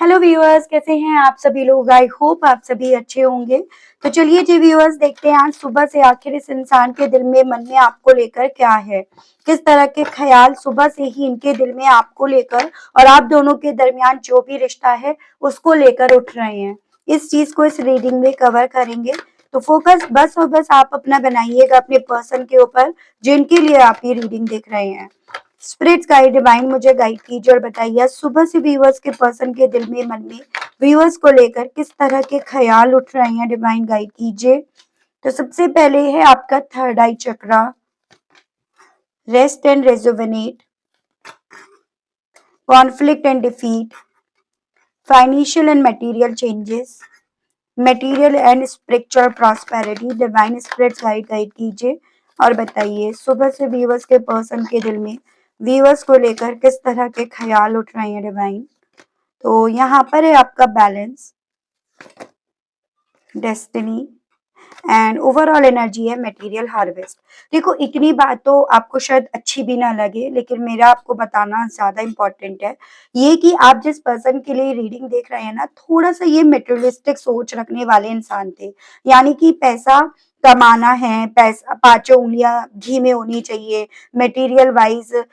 Hello viewers, कैसे हैं आप सभी लोग। आई होप आप सभी अच्छे होंगे। तो चलिए जी व्यूअर्स, देखते हैं आज सुबह से आखिर इस इंसान के दिल में, मन में आपको लेकर क्या है, किस तरह के ख्याल सुबह से ही इनके दिल में आपको लेकर और आप दोनों के दरमियान जो भी रिश्ता है उसको लेकर उठ रहे हैं। इस चीज को इस रीडिंग में कवर करेंगे। तो फोकस बस और बस आप अपना बनाइएगा अपने पर्सन के ऊपर जिनके लिए आप ये रीडिंग देख रहे हैं। स्पिरिट्स गाइड डिवाइन मुझे गाइड कीजिए और बताइए सुबह से व्यूअर्स के पर्सन के दिल में, मन में व्यूअर्स को लेकर किस तरह के ख्याल उठ रहे हैं। डिवाइन गाइड कीजिए। तो सबसे पहले है आपका third eye chakra, rest and rejuvenate, conflict and defeat, financial and material changes, material and spiritual prosperity. Divine spirits guide कीजिए और बताइए सुबह से व्यूअर्स के पर्सन के दिल में व्यूअर्स को लेकर किस तरह के ख्याल उठ रहे हैं। डिवाइन, तो यहाँ पर है आपका balance, destiny and overall energy है मटेरियल हार्वेस्ट। देखो, इतनी बात तो आपको शायद अच्छी भी ना लगे, लेकिन मेरा आपको बताना ज्यादा इंपॉर्टेंट है ये कि आप जिस पर्सन के लिए रीडिंग देख रहे हैं ना, थोड़ा सा ये मेटेरियलिस्टिक सोच रखने वाले इंसान थे। यानी कि पैसा कमाना है, पैसा पांचों उंगलियां घी में होनी चाहिए, मटेरियल वाइज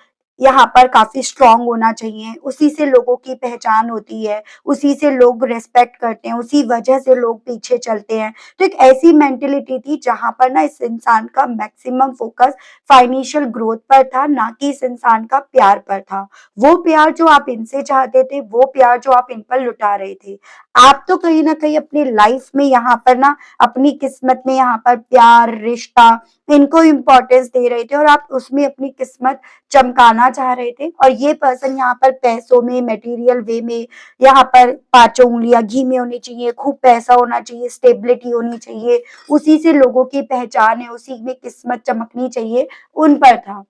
यहाँ पर काफी स्ट्रांग होना चाहिए, उसी से लोगों की पहचान होती है, उसी से लोग रेस्पेक्ट करते हैं, उसी वजह से लोग पीछे चलते हैं। तो एक ऐसी मेंटेलिटी थी जहां पर ना इस इंसान का मैक्सिमम फोकस फाइनेंशियल ग्रोथ पर था, ना कि इस इंसान का प्यार पर था। वो प्यार जो आप इनसे चाहते थे, वो प्यार जो आप इन पर लुटा रहे थे। आप तो कहीं ना कहीं अपनी लाइफ में यहाँ पर ना, अपनी किस्मत में यहाँ पर प्यार, रिश्ता, इनको इम्पोर्टेंस दे रहे थे और आप उसमें अपनी किस्मत चमकाना चाह रहे थे। और ये पर्सन यहाँ पर पैसों में, मटेरियल वे में, यहाँ पर पांचों उंगलियां घी में होनी चाहिए, खूब पैसा होना चाहिए, स्टेबिलिटी होनी चाहिए, उसी से लोगों की पहचान है, उसी में किस्मत चमकनी चाहिए, उन पर था।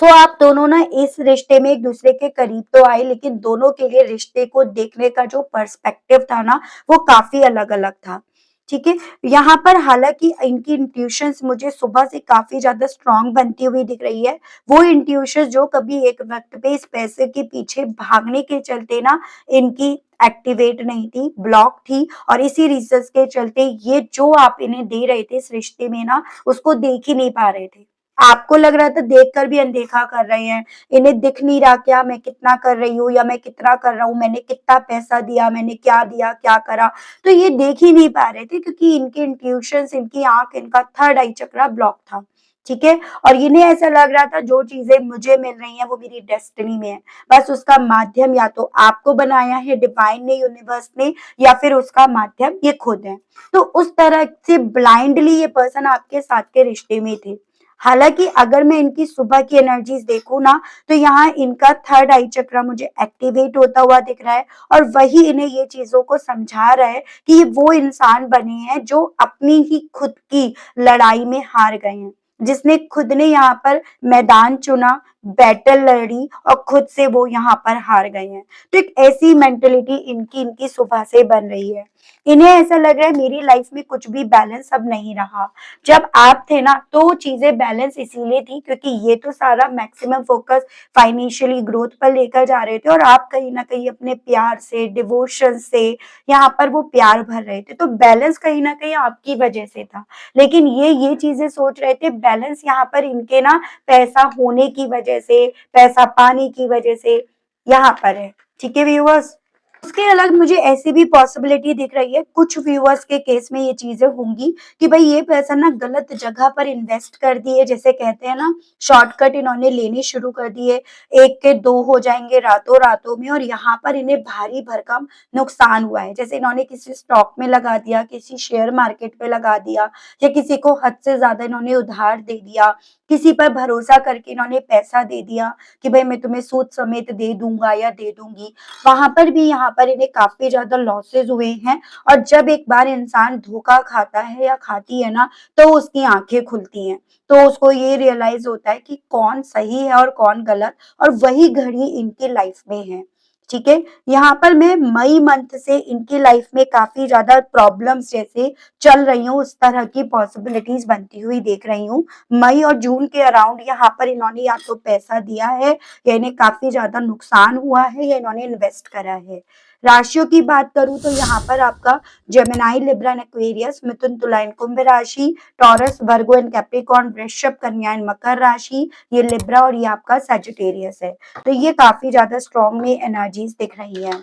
आप दोनों ना इस रिश्ते में एक दूसरे के करीब तो आए, लेकिन दोनों के लिए रिश्ते को देखने का जो पर्सपेक्टिव था ना, वो काफी अलग अलग था। ठीक है, यहाँ पर हालांकि इनकी इंट्यूशंस मुझे सुबह से काफी ज्यादा स्ट्रांग बनती हुई दिख रही है। वो इंट्यूशन जो कभी एक वक्त पे इस पैसे के पीछे भागने के चलते ना इनकी एक्टिवेट नहीं थी, ब्लॉक थी, और इसी रीजन के चलते ये जो आप इन्हें दे रहे थे इस रिश्ते में ना, उसको देख ही नहीं पा रहे थे। आपको लग रहा था देखकर भी अनदेखा कर रहे हैं, इन्हें दिख नहीं रहा क्या मैं कितना कर रही हूँ या मैं कितना कर रहा हूँ, मैंने कितना पैसा दिया, मैंने क्या दिया, क्या करा। तो ये देख ही नहीं पा रहे थे क्योंकि इनके इंट्यूशंस, इनकी आंख, इनका थर्ड आई चक्रा ब्लॉक था। ठीक है, और इन्हें ऐसा लग रहा था जो चीजें मुझे मिल रही हैं वो मेरी डेस्टिनी में है, बस उसका माध्यम या तो आपको बनाया है डिवाइन ने, यूनिवर्स ने, या फिर उसका माध्यम ये खुद है। तो उस तरह से ब्लाइंडली ये पर्सन आपके साथ के रिश्ते में थे। हालांकि अगर मैं इनकी सुबह की एनर्जीज देखूं ना, तो यहाँ इनका थर्ड आई चक्र मुझे एक्टिवेट होता हुआ दिख रहा है, और वही इन्हें ये चीजों को समझा रहा है कि ये वो इंसान बने हैं जो अपनी ही खुद की लड़ाई में हार गए हैं, जिसने खुद ने यहाँ पर मैदान चुना, बैटल लड़ी और खुद से वो यहाँ पर हार गए हैं। तो एक ऐसी मेंटेलिटी इनकी इनकी सुबह से बन रही है। इन्हें ऐसा लग रहा है मेरी लाइफ में कुछ भी बैलेंस अब नहीं रहा। जब आप थे ना तो चीजें बैलेंस इसीलिए थी क्योंकि ये तो सारा मैक्सिमम फोकस फाइनेंशियली ग्रोथ पर लेकर जा रहे थे, और आप कहीं ना कहीं अपने प्यार से, डिवोशन से यहाँ पर वो प्यार भर रहे थे, तो बैलेंस कहीं ना कहीं आपकी वजह से था। लेकिन ये चीजें सोच रहे थे बैलेंस यहाँ पर इनके ना पैसा होने की वजह से, पैसा पाने की वजह से यहाँ पर है। ठीक है व्यूअर्स, उसके अलग मुझे ऐसी भी पॉसिबिलिटी दिख रही है, कुछ व्यूअर्स के केस में ये चीजें होंगी कि भाई ये पैसा ना गलत जगह पर इन्वेस्ट कर दिए, जैसे कहते हैं ना शॉर्टकट इन्होंने लेने शुरू कर दिए, एक के दो हो जाएंगे रातों रातों में, और यहाँ पर इन्हें भारी भरकम नुकसान हुआ है। जैसे इन्होंने किसी स्टॉक में लगा दिया, किसी शेयर मार्केट में लगा दिया, या किसी को हद से ज्यादा इन्होंने उधार दे दिया, किसी पर भरोसा करके इन्होंने पैसा दे दिया कि भाई मैं तुम्हें सूद समेत दे दूंगा या दे दूंगी, वहां पर भी यहाँ पर इन्हें काफी ज्यादा लॉसेस हुए हैं। और जब एक बार इंसान धोखा खाता है या खाती है ना, तो उसकी आंखें खुलती हैं, तो उसको ये रियलाइज होता है कि कौन सही है और कौन गलत, और वही घड़ी इनकी लाइफ में है। ठीक है, यहाँ पर मैं मई मंथ से इनकी लाइफ में काफी ज्यादा प्रॉब्लम्स जैसे चल रही हूँ, उस तरह की पॉसिबिलिटीज बनती हुई देख रही हूँ। मई और जून के अराउंड यहाँ पर इन्होंने या तो पैसा दिया है, या इन्हें काफी ज्यादा नुकसान हुआ है, या इन्होंने इन्वेस्ट करा है। राशियों की बात करूँ तो यहाँ पर आपका जेमिनी, लिब्रा एंड एक्वेरियस, मिथुन, तुला एंड कुंभ राशि, टॉरस, वर्गो एंड कैप्रिकॉर्न, वृषभ, कन्या एंड मकर राशि, ये लिब्रा और ये आपका सजिटेरियस है। तो ये काफी ज्यादा स्ट्रॉन्ग में एनर्जीज दिख रही है।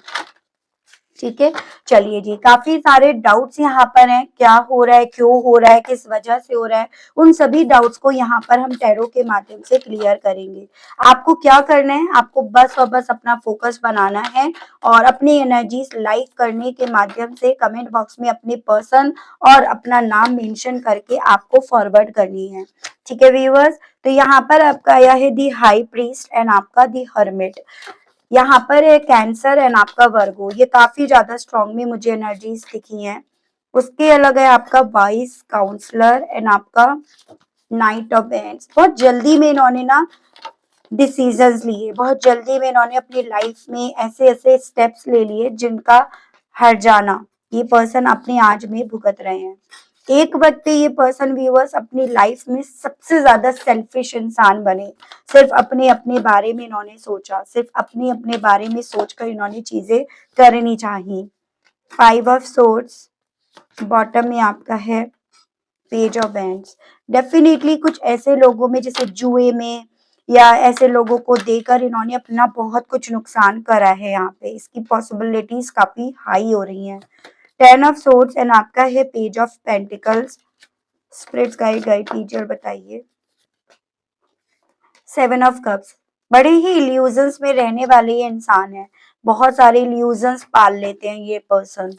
ठीक है, चलिए जी, काफी सारे डाउट्स यहाँ पर हैं, क्या हो रहा है, क्यों हो रहा है, किस वजह से हो रहा है, उन सभी डाउट्स को यहाँ पर हम टैरो के माध्यम से क्लियर करेंगे। आपको क्या करना है, आपको बस और बस अपना फोकस बनाना है और अपनी एनर्जीज लाइक करने के माध्यम से कमेंट बॉक्स में अपने पर्सन और अपना नाम मेंशन करके आपको फॉरवर्ड करनी है। ठीक है व्यूअर्स, तो यहाँ पर आपका आया है दी हाई प्रीस्ट एंड आपका दी हर्मिट। यहाँ पर है कैंसर एंड आपका वर्गो, ये काफी ज्यादा स्ट्रॉन्ग में मुझे एनर्जीज दिखी हैं। उसके अलग है आपका वाइस काउंसलर एंड आपका नाइट ऑफ एंड्स। बहुत जल्दी में इन्होंने ना डिसीजंस लिए, बहुत जल्दी में इन्होंने अपनी लाइफ में ऐसे ऐसे स्टेप्स ले लिए जिनका हर जाना ये पर्सन अपने आज में भुगत रहे हैं। एक वक्त पे ये पर्सन व्यूअर्स अपनी लाइफ में सबसे ज्यादा सेल्फिश इंसान बने। सिर्फ अपने अपने बारे में इन्होंने सोचा, सिर्फ अपने अपने बारे में सोचकर इन्होंने चीजें करनी चाहिए। 5 ऑफ सोर्ड्स, बॉटम में आपका है पेज ऑफ बैंड्स। डेफिनेटली कुछ ऐसे लोगों में जैसे जुए में या ऐसे लोगों को देकर इन्होंने अपना बहुत कुछ नुकसान करा है, यहाँ पे इसकी पॉसिबिलिटीज काफी हाई हो रही हैं। 10 ऑफ सोर्ड्स एंड आपका है page of pentacles. Spirits guide guide teacher बताइए। 7 ऑफ कप्स, बड़े ही इल्यूजन्स में रहने वाले ये इंसान है, बहुत सारे इल्यूजन्स पाल लेते हैं ये पर्सन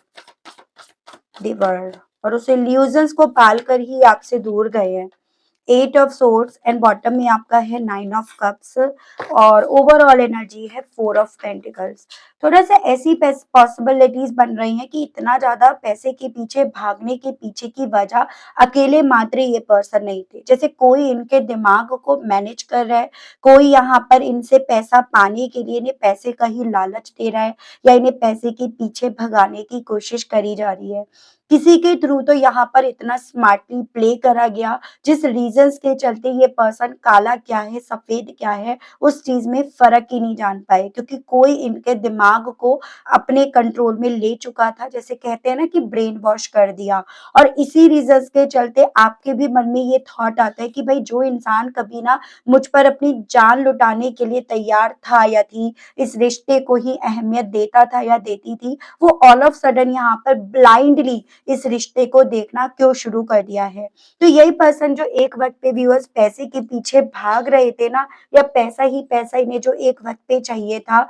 दी वर्ल्ड, और उस इल्यूजन्स को पाल कर ही आपसे दूर गए हैं। 8 ऑफ सोर्ड्स एंड बॉटम में आपका है 9 ऑफ कप्स और ओवरऑल एनर्जी है 4 ऑफ पेंटिकल्स। थोड़ा सा ऐसी पॉसिबिलिटीज बन रही हैं कि इतना ज्यादा पैसे के पीछे भागने के पीछे की वजह अकेले मात्र ये पर्सन नहीं थे, जैसे कोई इनके दिमाग को मैनेज कर रहा है, कोई यहाँ पर इनसे पैसा पाने के लिए इन्हें पैसे का ही लालच दे रहा है या इन्हें पैसे के पीछे भगाने की कोशिश करी जा रही है। किसी के थ्रू तो यहाँ पर इतना स्मार्टली प्ले करा गया जिस रीजंस के चलते ये पर्सन काला क्या है सफेद क्या है उस चीज में फर्क ही नहीं जान पाए, क्योंकि कोई इनके दिमाग को अपने कंट्रोल में ले चुका था, जैसे कहते हैं ना कि ब्रेन वॉश कर दिया। और इसी रीजंस के चलते आपके भी मन में ये थॉट आता है कि भाई जो इंसान कभी ना मुझ पर अपनी जान लुटाने के लिए तैयार था या थी, इस रिश्ते को ही अहमियत देता था या देती थी, वो ऑल ऑफ सडन यहाँ पर ब्लाइंडली इस रिश्ते को देखना क्यों शुरू कर दिया है। तो यही पर्सन जो एक वक्त पे व्यूअर्स पैसे के पीछे भाग रहे थे ना, या पैसा ही पैसा इन्हें जो एक वक्त पे चाहिए था,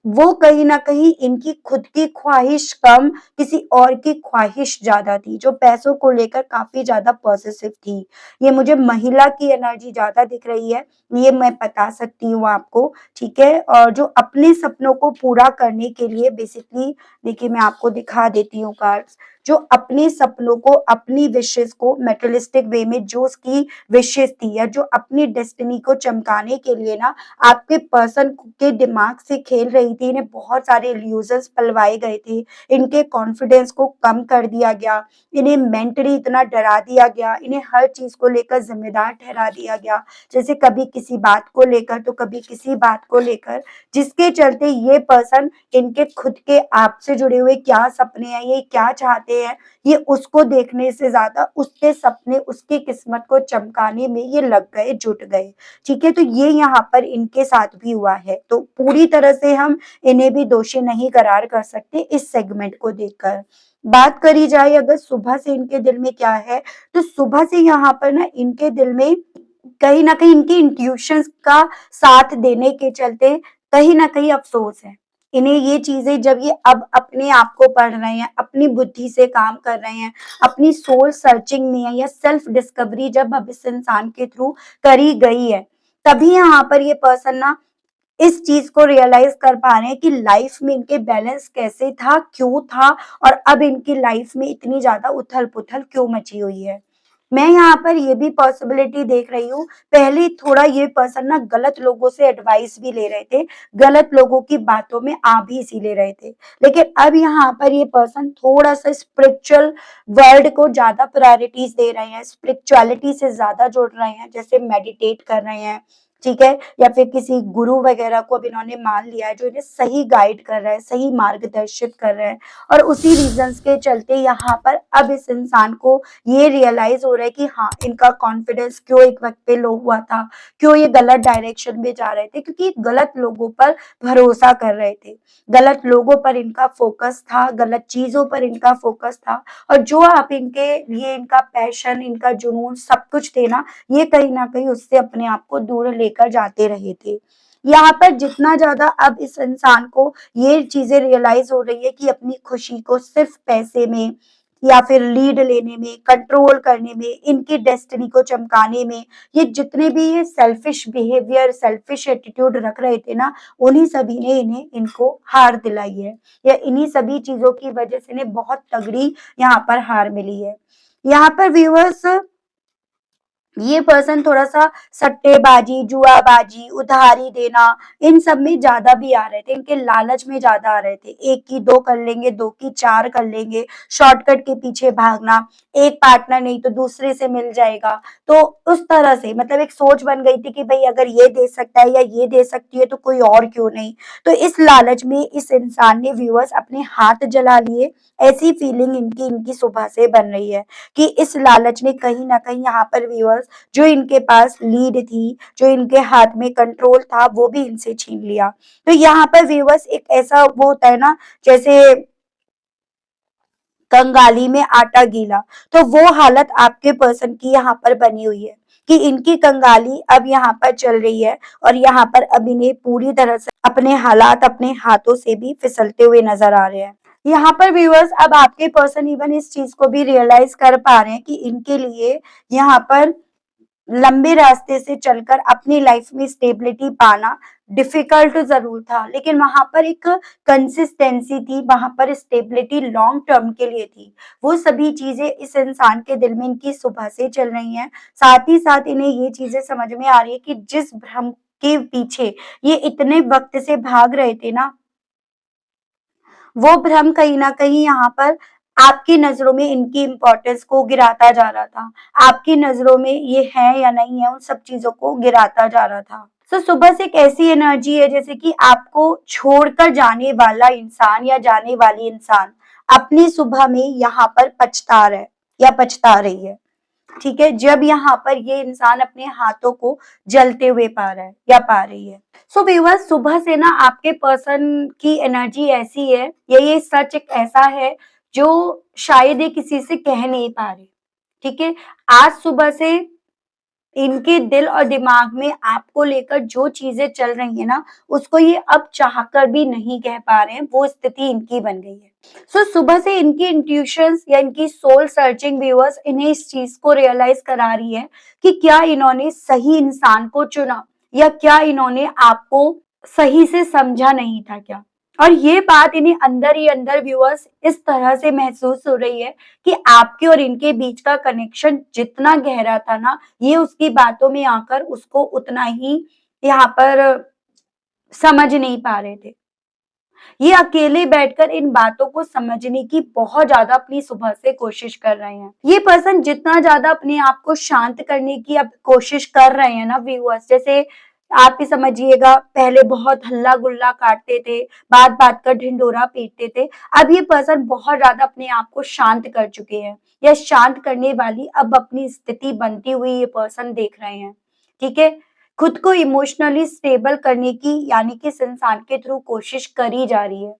वो कहीं न कहीं इनकी खुद की ख्वाहिश कम, किसी और की ख्वाहिश ज़्यादा थी, जो पैसों को लेकर काफ़ी ज़्यादा पॉसेसिव थी। ये मुझे महिला की एनर्जी ज़्यादा दिख रही है, ये मैं बता सकती हूँ आपको, ठीक है? और जो अपने सपनों को पूरा करने के लिए बेसिकली देखिए मैं आपको दिखा देती हूँ कार्ड्स, जो अपने सपनों को, अपनी विशेज़ को मटेरियलिस्टिक वे में जो उसकी विशेज़ थी या जो अपनी डेस्टिनी को चमकाने के लिए ना आपके पर्सन के दिमाग से खेल रही थी, इन्हें बहुत सारे इल्यूजन्स पलवाए गए थे, इनके कॉन्फिडेंस को कम कर दिया गया, इन्हें मेंटली इतना डरा दिया गया, इन्हें हर चीज को लेकर जिम्मेदार ठहरा दिया गया, जैसे कभी किसी बात को लेकर तो कभी किसी बात को लेकर, जिसके चलते ये पर्सन इनके खुद के आप से जुड़े हुए क्या सपने हैं, ये क्या चाहते हैं, ये उसको देखने से ज्यादा उसके सपने, उसकी किस्मत को चमकाने में ये लग गए, जुट गए। ठीक है, तो ये यहाँ पर इनके साथ भी हुआ है, तो पूरी तरह से हम इन्हें भी दोषी नहीं करार कर सकते इस सेगमेंट को देखकर। बात करी जाए अगर सुबह से इनके दिल में क्या है, तो सुबह से यहाँ पर ना इनके दिल में कहीं ना कहीं इनकी इंट्यूशंस का साथ देने के चलते कहीं ना कहीं अफसोस है। इन्हें ये चीजें जब ये अब अपने आप को पढ़ रहे हैं, अपनी बुद्धि से काम कर रहे हैं, अपनी सोल सर्चिंग में है या सेल्फ डिस्कवरी जब अब इस इंसान के थ्रू करी गई है, तभी यहाँ पर ये पर्सन ना इस चीज को रियलाइज कर पा रहे हैं कि लाइफ में इनके बैलेंस कैसे था, क्यों था, और अब इनकी लाइफ में इतनी ज्यादा उथल पुथल क्यों मची हुई है। मैं यहाँ पर ये भी पॉसिबिलिटी देख रही हूँ, पहले थोड़ा ये पर्सन ना गलत लोगों से एडवाइस भी ले रहे थे, गलत लोगों की बातों में आ भी इसीलिए रहे थे, लेकिन अब यहाँ पर ये पर्सन थोड़ा सा स्पिरिचुअल वर्ल्ड को ज्यादा प्रायोरिटीज दे रहे हैं, स्पिरिचुअलिटी से ज्यादा जुड़ रहे हैं, जैसे मेडिटेट कर रहे हैं, ठीक है? या फिर किसी गुरु वगैरह को अब इन्होंने मान लिया है जो इन्हें सही गाइड कर रहा है, सही मार्गदर्शित कर रहा है और उसी रीज़न्स के चलते यहाँ पर अब इस इंसान को ये रियलाइज़ हो रहा है कि हाँ, इनका कॉन्फिडेंस क्यों एक वक़्त पे लो हुआ था, क्यों ये गलत डायरेक्शन में जा रहे थे क्योंकि गलत लोगों पर भरोसा कर रहे थे। गलत लोगों पर इनका फ़ोकस था, गलत चीज़ों पर इनका फ़ोकस था और जो आप इनके लिए इनका पैशन, इनका जुनून सब कुछ थे ना, ये कहीं न कहीं उससे अपने आप को दूर लेकर जाते रहे थे। यहाँ पर जितना ज़्यादा अब इस इंसान को ये चीज़ें रियलाइज़ हो रही है कि अपनी खुशी को सिर्फ़ पैसे में या फिर लीड लेने में, कंट्रोल करने में, इनकी डेस्टिनी को चमकाने में, ये जितने भी ये सेल्फ़िश बिहेवियर, सेल्फ़िश एटीट्यूड रख रहे थे ना, उन्हीं सभी ने इनको हार दिलाई है या इन्हीं सभी चीज़ों की वज़ह से इन्हें बहुत तगड़ी यहाँ पर हार मिली है। यहाँ पर व्यूअर्स ये पर्सन थोड़ा-सा सट्टेबाज़ी, जुआबाज़ी, उधारी देना, इन सब में ज़्यादा भी आ रहे थे, इनके लालच में ज़्यादा आ रहे थे। 1 की 2 कर लेंगे, 2 की 4 कर लेंगे, शॉर्टकट के पीछे भागना, एक पार्टनर नहीं तो दूसरे से मिल जाएगा। तो उस तरह से मतलब एक सोच बन गई थी कि भई अगर ये दे सकता है या ये दे सकती है तो कोई और क्यों नहीं? तो इस लालच में इस इंसान ने व्यूअर्स अपने हाथ जला लिए, ऐसी फीलिंग इनकी इनकी सुबह से बन रही है कि इस लालच ने कहीं न कहीं यहाँ पर व्यूअर्स जो इनके पास लीड थी, जो इनके हाथ में कंट्रोल था, वो भी इनसे छीन लिया। तो यहाँ पर व्यूअर्स एक ऐसा वो होता है ना, जैसे कंगाली में आटा गीला, तो वो हालत आपके पर्सन की यहाँ पर बनी हुई है कि इनकी कंगाली अब यहाँ पर चल रही है और यहाँ पर अब इन्हें पूरी तरह से अपने हालात अपने हाथों से भी फिसलते हुए नज़र आ रहे हैं। यहाँ पर व्यूअर्स अब आपके पर्सन इवन इस चीज़ को भी रियलाइज़ कर पा रहे हैं कि इनके लिए यहाँ पर लंबे रास्ते से चलकर अपनी लाइफ में स्टेबिलिटी पाना डिफिकल्ट ज़रूर था, लेकिन वहाँ पर एक कंसिस्टेंसी थी, वहाँ पर स्टेबिलिटी लॉन्ग टर्म के लिए थी। वो सभी चीज़ें इस इंसान के दिल में इनकी सुबह से चल रही हैं। साथ ही साथ इन्हें ये चीज़ें समझ में आ रही है कि जिस भ्रम के पीछे ये इतने वक़्त से भाग रहे थे ना, वो भ्रम कहीं न कहीं यहाँ पर आपकी नज़रों में इनकी इम्पोर्टेंस को गिराता जा रहा था। आपकी नज़रों में ये है या नहीं है, उन सब चीज़ों को गिराता जा रहा था। तो सुबह से एक ऐसी एनर्जी है जैसे कि आपको छोड़कर जाने वाला इंसान या जाने वाली इंसान अपनी सुबह में यहाँ पर पछता रहा है या पछता रही है। ठीक है? जब यहाँ पर ये इंसान अपने हाथों को जलते हुए पा रहा है या पा रही है। सो व्यूअर्स सुबह से ना आपके पर्सन की एनर्जी ऐसी है या ये सच एक ऐसा है जो शायद ये किसी से कह नहीं पा रहे। ठीक है? आज सुबह से इनके दिल और दिमाग में आपको लेकर जो चीज़ें चल रही हैं ना, उसको ये अब चाहकर भी नहीं कह पा रहे हैं, वो स्थिति इनकी बन गई है। सो सुबह से इनकी इंट्यूशंस या इनकी सोल सर्चिंग व्यूअर्स इन्हें इस चीज़ को रियलाइज़ करा रही है कि क्या इन्होंने सही इंसान को चुना या क्या इन्होंने आपको सही से समझा नहीं था क्या? और ये बात इन्हें अंदर ही अंदर व्यूअर्स इस तरह से महसूस हो रही है कि आपके और इनके बीच का कनेक्शन जितना गहरा था ना, ये उसकी बातों में आकर उसको उतना ही यहाँ पर समझ नहीं पा रहे थे। ये अकेले बैठकर इन बातों को समझने की बहुत ज़्यादा अपनी सुबह से कोशिश कर रहे हैं। ये पर्सन जितना ज़्यादा अपने आप को शांत करने की अब कोशिश कर रहे हैं ना व्यूअर्स, जैसे आप ही समझिएगा पहले बहुत हल्ला-गुल्ला काटते थे, बात-बात का ढिंढोरा पीटते थे। अब ये पर्सन बहुत ज़्यादा अपने आप को शांत कर चुके हैं या शांत करने वाली अब अपनी स्थिति बनती हुई ये पर्सन देख रहे हैं। ठीक है? खुद को इमोशनली स्टेबल करने की यानी कि इस इंसान के थ्रू कोशिश करी जा रही है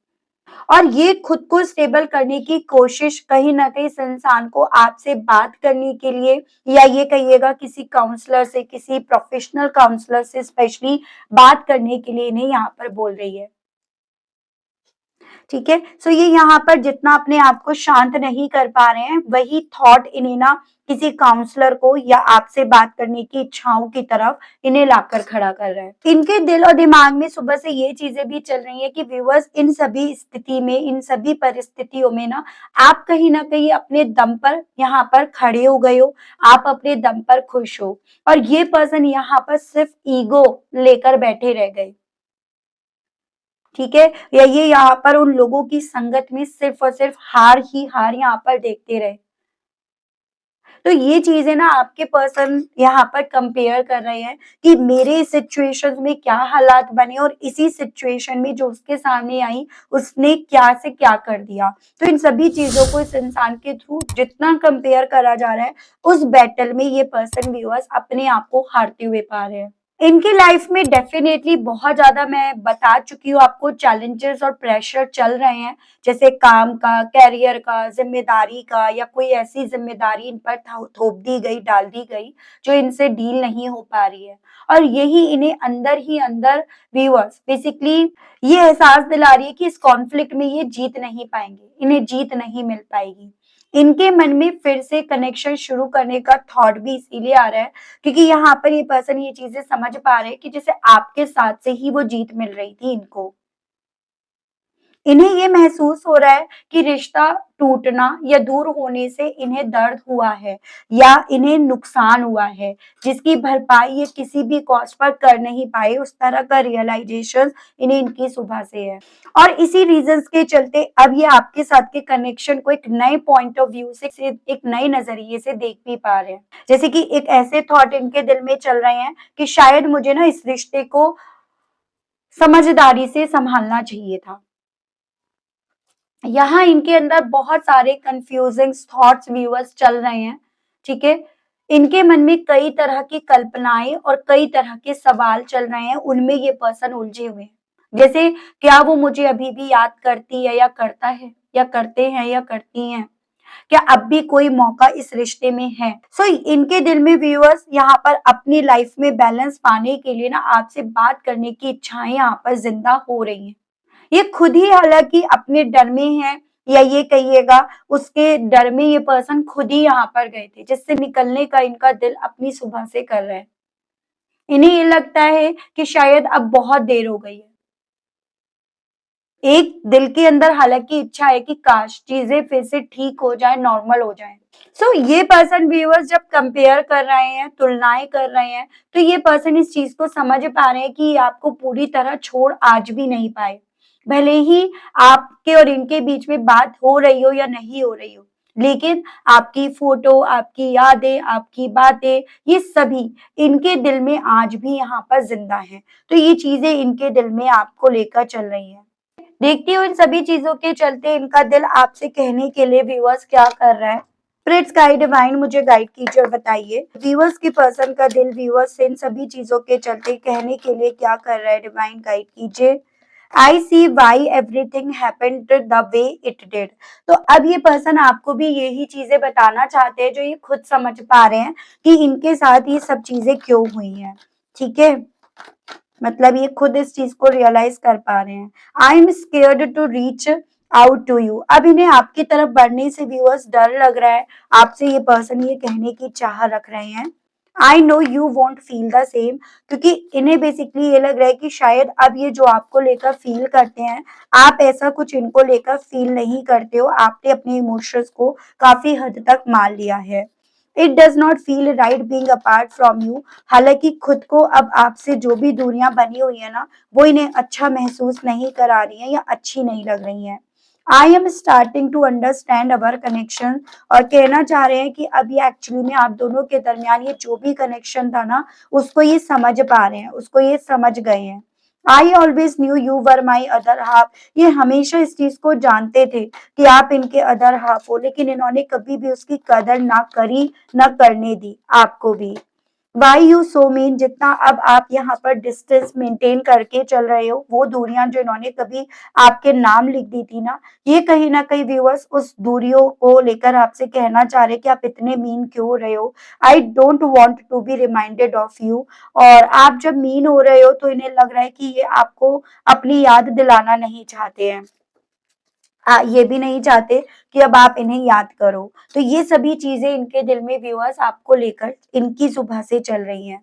और ये खुद को स्टेबल करने की कोशिश कहीं न कहीं इस इंसान को आपसे बात करने के लिए या ये कहिएगा किसी काउंसलर से, किसी प्रोफेशनल काउंसलर से स्पेशली बात करने के लिए इन्हें यहाँ पर बोल रही है। ठीक है? सो ये यहाँ पर जितना अपने आप को शांत नहीं कर पा रहे हैं, वही थॉट इन्हें ना किसी काउंसलर को या आपसे बात करने की इच्छाओं की तरफ इन्हें लाकर खड़ा कर रहा है। इनके दिल और दिमाग में सुबह से ये चीज़ें भी चल रही हैं कि व्यूअर्स इन सभी स्थिति में, इन सभी परिस्थितियों में ना आप कहीं न कहीं अपने दम पर यहाँ पर खड़े हो गए हो, आप अपने दम पर खुश हो और ये पर्सन यहाँ पर सिर्फ ईगो लेकर बैठे रह गए। ठीक है? या ये यहाँ पर उन लोगों की संगत में सिर्फ़ और सिर्फ़ हार ही हार यहाँ पर देखते रहे। तो ये चीजें ना आपके पर्सन यहाँ पर कंपेयर कर रहे हैं कि मेरे सिचुएशन में क्या हालात बने और इसी सिचुएशन में जो उसके सामने आई उसने क्या से क्या कर दिया। तो इन सभी चीजों को इस इंसान के थ्रू जितना कंपेयर करा जा रहा है, उस बैटल में ये पर्सन व्यूअर्स अपने आप को हारते हुए पा रहे हैं। इनकी लाइफ में डेफिनेटली बहुत ज़्यादा मैं बता चुकी हूँ आपको, चैलेंजेस और प्रेशर चल रहे हैं, जैसे काम का, करियर का, ज़िम्मेदारी का, या कोई ऐसी ज़िम्मेदारी इन पर थोप दी गई, डाल दी गई, जो इनसे डील नहीं हो पा रही है। और यही इन्हें अंदर ही अंदर व्यूअर्स बेसिकली ये एहसास दिला रही है कि इस कॉन्फ्लिक्ट में ये जीत नहीं पाएँगे, इन्हें जीत नहीं मिल पाएगी। इनके मन में फिर से कनेक्शन शुरू करने का थॉट भी इसीलिए आ रहा है क्योंकि यहाँ पर ये पर्सन ये चीजें समझ पा रहे हैं कि जैसे आपके साथ से ही वो जीत मिल रही थी इनको। इन्हें ये महसूस हो रहा है कि रिश्ता टूटना या दूर होने से इन्हें दर्द हुआ है या इन्हें नुकसान हुआ है, जिसकी भरपाई ये किसी भी कॉस्ट पर कर नहीं पाए, उस तरह का रियलाइजेशन इन्हें इनकी सुबह से है। और इसी रीजंस के चलते अब ये आपके साथ के कनेक्शन को एक नए पॉइंट ऑफ व्यू से एक नए नजरिए से देख भी पा रहे हैं। जैसे कि एक ऐसे थॉट इनके दिल में चल रहे हैं कि शायद मुझे ना इस रिश्ते को समझदारी से संभालना चाहिए था। यहाँ इनके अंदर बहुत सारे कंफ्यूजिंग थॉट्स व्यूअर्स चल रहे हैं, ठीक है। इनके मन में कई तरह की कल्पनाएं और कई तरह के सवाल चल रहे हैं, उनमें ये पर्सन उलझे हुए हैं। जैसे क्या वो मुझे अभी भी याद करती है या करता है या करते हैं या करती हैं, क्या अब भी कोई मौका इस रिश्ते में है। सो इनके दिल में व्यूअर्स यहाँ पर अपनी लाइफ में बैलेंस पाने के लिए ना आपसे बात करने की इच्छाएं यहाँ पर जिंदा हो रही हैं। ये खुद ही हालांकि अपने डर में है, या ये कहिएगा उसके डर में ये पर्सन खुद ही यहाँ पर गए थे, जिससे निकलने का इनका दिल अपनी सुबह से कर रहा है। इन्हें ये लगता है कि शायद अब बहुत देर हो गई है। एक दिल के अंदर हालांकि इच्छा है कि काश चीजें फिर से ठीक हो जाए, नॉर्मल हो जाए। सो ये पर्सन व्यूअर्स जब कंपेयर कर रहे हैं, तुलनाएं कर रहे हैं, तो ये पर्सन इस चीज को समझ पा रहे हैं कि ये आपको पूरी तरह छोड़ आज भी नहीं पाए। भले ही आपके और इनके बीच में बात हो रही हो या नहीं हो रही हो, लेकिन आपकी फोटो, आपकी यादें, आपकी बातें, ये सभी इनके दिल में आज भी यहाँ पर जिंदा है। तो ये चीजें इनके दिल में आपको लेकर चल रही है। देखती हूँ इन सभी चीजों के चलते इनका दिल आपसे कहने के लिए व्यूअर्स क्या कर रहा है। स्पिरिट्स गाइड डिवाइन मुझे गाइड कीजिए और बताइए व्यूअर्स की पर्सन का दिल व्यूअर्स से इन सभी चीजों के चलते कहने के लिए क्या कर रहा है। डिवाइन गाइड कीजिए। I see why everything happened the way it did. तो अब ये पर्सन आपको भी यही चीजें बताना चाहते हैं जो ये खुद समझ पा रहे हैं कि इनके साथ ये सब चीजें क्यों हुई हैं, ठीक है। मतलब ये खुद इस चीज को रियलाइज कर पा रहे हैं। I am scared to reach out to you. अब इन्हें आपकी तरफ बढ़ने से व्यूअर्स डर लग रहा है। आपसे ये पर्सन ये कहने की चाह रख रहे हैं I know you want feel the same, क्योंकि इन्हें बेसिकली ये लग रहा है कि शायद अब ये जो आपको लेकर फील करते हैं, आप ऐसा कुछ इनको लेकर फील नहीं करते हो। आपने अपने इमोशंस को काफी हद तक मान लिया है। It does not feel right being apart from you. हालांकि खुद को अब आपसे जो भी दूरियां बनी हुई है ना, वो इन्हें अच्छा महसूस नहीं करा रही है या अच्छी नहीं लग रही है। I am starting to understand our connection. और कहना चाह रहे हैं कि अब ये एक्चुअली में आप दोनों के दरमियान ये जो भी कनेक्शन था ना, उसको ये समझ पा रहे हैं, उसको ये समझ गए हैं। I always new you were my other half. ये हमेशा इस चीज को जानते थे कि आप इनके अदर हाफ हो, लेकिन इन्होंने कभी भी उसकी कदर ना करी, ना करने दी आपको भी। Why you so mean. जितना अब आप यहाँ पर डिस्टेंस मेंटेन करके चल रहे हो, वो दूरियां जो इन्होंने कभी आपके नाम लिख दी थी ना, ये कहीं ना कहीं व्यूअर्स उस दूरियों को लेकर आपसे कहना चाह रहे कि आप इतने मीन क्यों हो रहे हो। I don't want to be reminded of you. और आप जब मीन हो रहे हो तो इन्हें लग रहा है कि ये आपको अपनी याद दिलाना नहीं चाहते हैं। ये भी नहीं चाहते कि अब आप इन्हें याद करो। तो ये सभी चीजें इनके दिल में व्यूअर्स आपको लेकर इनकी सुबह से चल रही हैं।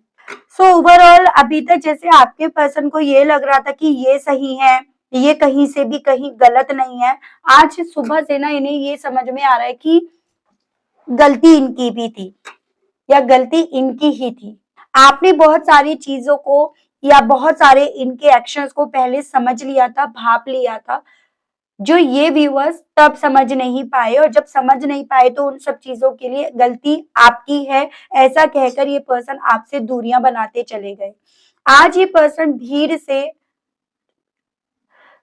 सो ओवरऑल अभी तक जैसे आपके पर्सन को ये लग रहा था कि ये सही है, ये कहीं से भी कहीं गलत नहीं है, आज सुबह से ना इन्हें ये समझ में आ रहा है कि गलती इनकी भी थी, या गलती इनकी ही थी। आपने बहुत सारी चीजों को या बहुत सारे इनके एक्शंस को पहले समझ लिया था, भाप लिया था, जो ये व्यूअर्स तब समझ नहीं पाए, और जब समझ नहीं पाए तो उन सब चीज़ों के लिए गलती आपकी है, ऐसा कहकर ये पर्सन आपसे दूरियाँ बनाते चले गए। आज ये पर्सन भीड़ से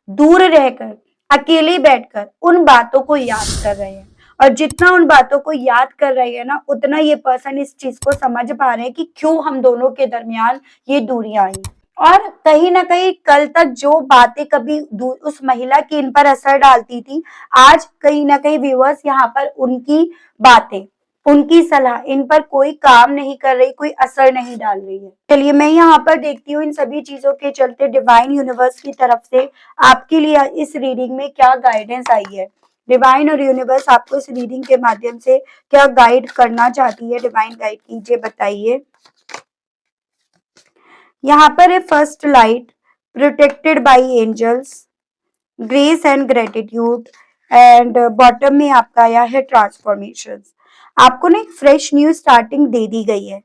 दूर रहकर, अकेले बैठकर उन बातों को याद कर रहे हैं, और जितना उन बातों को याद कर रहे हैं ना, उतना ये पर्सन इस चीज़ को समझ पा रहे हैं कि क्यों हम दोनों के दरमियान ये दूरियाँ आई। और कहीं न कहीं कल तक जो बातें कभी दू उस महिला की इन पर असर डालती थी, आज कहीं न कहीं व्यूअर्स यहाँ पर उनकी बातें, उनकी सलाह इन पर कोई काम नहीं कर रही, कोई असर नहीं डाल रही है। चलिए मैं यहाँ पर देखती हूँ इन सभी चीज़ों के चलते डिवाइन यूनिवर्स की तरफ से आपके लिए इस रीडिंग में क्या गाइडेंस आई है। डिवाइन और यूनिवर्स आपको इस रीडिंग के माध्यम से क्या गाइड करना चाहती है, डिवाइन गाइड कीजिए, बताइए। यहाँ पर है first light, protected by angels, grace and gratitude, and bottom में आपका आया है ट्रांसफॉर्मेशन। आपको ना एक फ्रेश न्यू स्टार्टिंग दे दी गई है,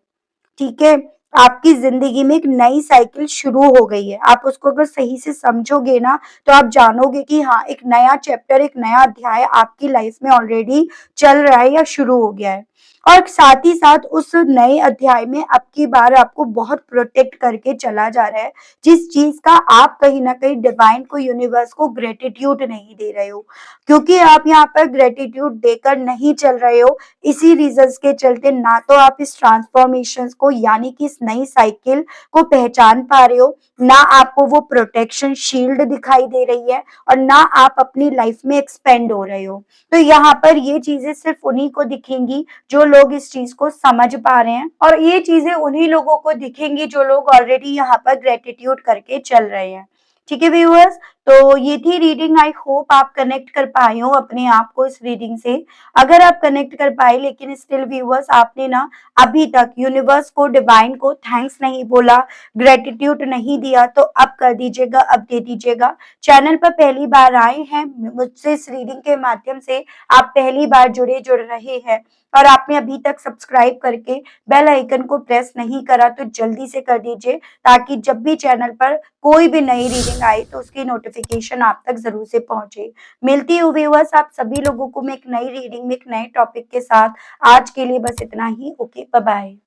ठीक है? आपकी ज़िंदगी में एक नई साइकिल शुरू हो गई है। आप उसको अगर सही से समझोगे ना, तो आप जानोगे कि हाँ, एक नया चैप्टर, एक नया अध्याय आपकी लाइफ में ऑलरेडी चल रहा है या शुरू हो गया है। और साथ ही साथ उस नए अध्याय में अब की बार आपको बहुत प्रोटेक्ट करके चला जा रहा है, जिस चीज़ का आप कहीं न कहीं डिवाइन को, यूनिवर्स को ग्रैटिट्यूड नहीं दे रहे हो। क्योंकि आप यहाँ पर ग्रैटिट्यूड देकर नहीं चल रहे हो, इसी रीजंस के चलते ना तो आप इस ट्रांसफॉर्मेशन को, यानी कि इस नई साइकिल को पहचान पा रहे हो, ना आपको वो प्रोटेक्शन शील्ड दिखाई दे रही है, और ना आप अपनी लाइफ में एक्सपेंड हो रहे हो। तो यहाँ पर ये चीजें सिर्फ उन्हीं को दिखेंगी जो लोग इस चीज को समझ पा रहे हैं, और ये चीजें उन्हीं लोगों को दिखेंगी जो लोग ऑलरेडी यहाँ पर ग्रेटिट्यूड करके चल रहे हैं। ठीक है व्यूअर्स, तो ये थी रीडिंग। आई होप आप कनेक्ट कर पाए हो अपने आप को इस रीडिंग से। अगर आप कनेक्ट कर पाए लेकिन स्टिल व्यूअर्स आपने ना अभी तक यूनिवर्स को, डिवाइन को थैंक्स नहीं बोला, ग्रेटिट्यूड नहीं दिया, तो अब कर दीजिएगा, अब दे दीजिएगा। चैनल पर पहली बार आए हैं, मुझसे इस रीडिंग के माध्यम से आप पहली बार जुड़ रहे हैं, और आपने अभी तक सब्सक्राइब करके बेल आइकन को प्रेस नहीं करा, तो जल्दी से कर दीजिए, ताकि जब भी चैनल पर कोई भी नई रीडिंग आए तो उसकी नोटिफिकेशन आप तक जरूर से पहुंचे। मिलती हूँ व्यूअर्स आप सभी लोगों को मैं एक नई रीडिंग में एक नए टॉपिक के साथ। आज के लिए बस इतना ही। Okay, bye bye.